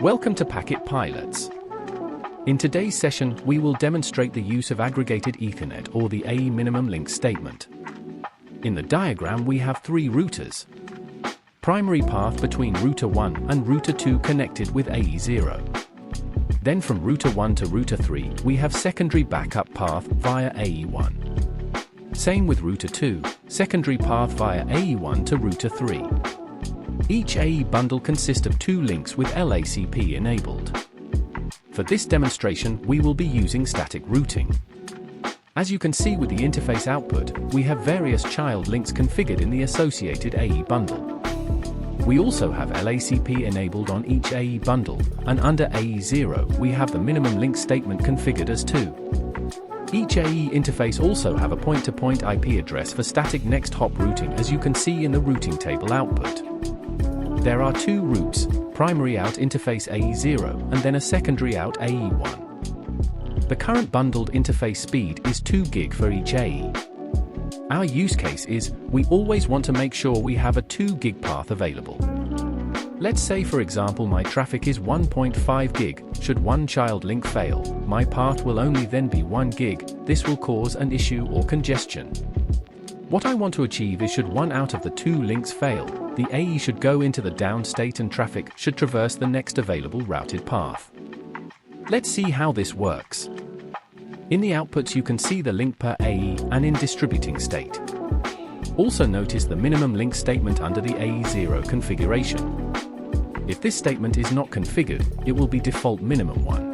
Welcome to Packet Pilots. In today's session, we will demonstrate the use of aggregated Ethernet or the AE minimum link statement. In the diagram we have three routers. Primary path between router 1 and router 2 connected with AE0. Then from router 1 to router 3 we have secondary backup path via AE1. Same with router 2, secondary path via AE1 to router 3. Each AE bundle consists of two links with LACP enabled. For this demonstration, we will be using static routing. As you can see with the interface output, we have various child links configured in the associated AE bundle. We also have LACP enabled on each AE bundle, and under AE0 we have the minimum link statement configured as 2. Each AE interface also have a point-to-point IP address for static next hop routing, as you can see in the routing table output. There are two routes, primary out interface AE0 and then a secondary out AE1. The current bundled interface speed is 2 gig for each AE. Our use case is, we always want to make sure we have a 2 gig path available. Let's say for example my traffic is 1.5 gig, should one child link fail, my path will only then be 1 gig, this will cause an issue or congestion. What I want to achieve is should one out of the two links fail, the AE should go into the down state and traffic should traverse the next available routed path. Let's see how this works. In the outputs you can see the link per AE and in distributing state. Also notice the minimum link statement under the AE0 configuration. If this statement is not configured, it will be default minimum 1.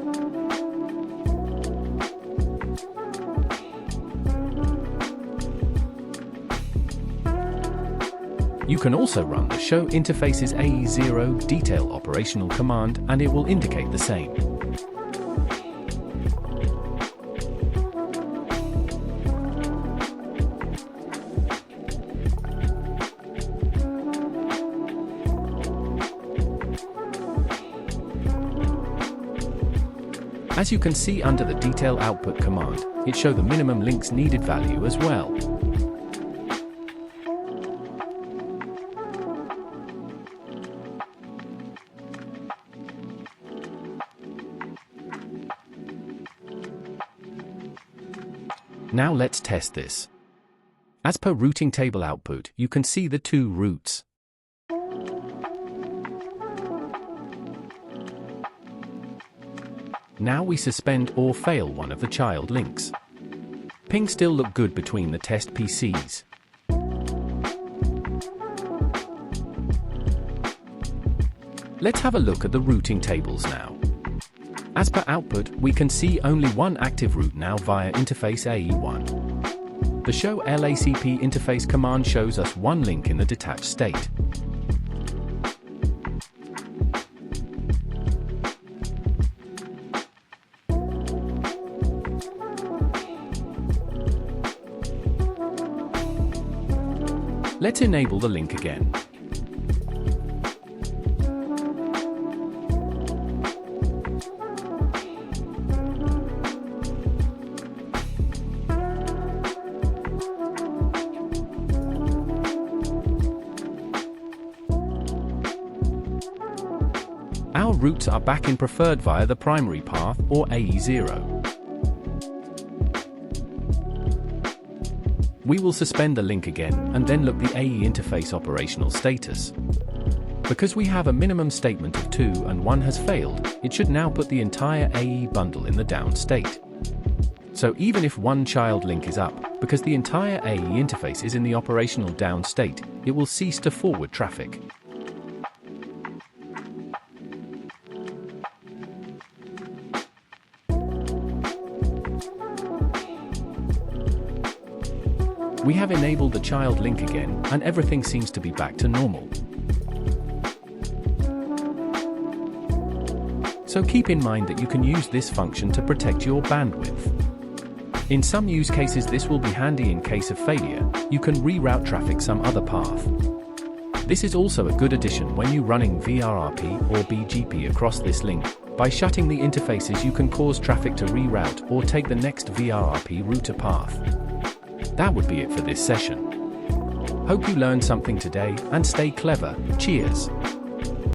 You can also run the show interfaces AE0 detail operational command and it will indicate the same. As you can see under the detail output command, it shows the minimum links needed value as well. Now let's test this. As per routing table output, you can see the two routes. Now we suspend or fail one of the child links. Ping still look good between the test PCs. Let's have a look at the routing tables now. As per output, we can see only one active route now via interface AE1. The show LACP interface command shows us one link in the detached state. Let's enable the link again. Our routes are back in preferred via the primary path or AE0. We will suspend the link again and then look the AE interface operational status. Because we have a minimum statement of 2 and 1 has failed, it should now put the entire AE bundle in the down state. So even if one child link is up, because the entire AE interface is in the operational down state, it will cease to forward traffic. We have enabled the child link again, and everything seems to be back to normal. So keep in mind that you can use this function to protect your bandwidth. In some use cases this will be handy in case of failure, you can reroute traffic some other path. This is also a good addition when you running VRRP or BGP across this link. By shutting the interfaces you can cause traffic to reroute or take the next VRRP router path. That would be it for this session. Hope you learned something today and stay clever. Cheers.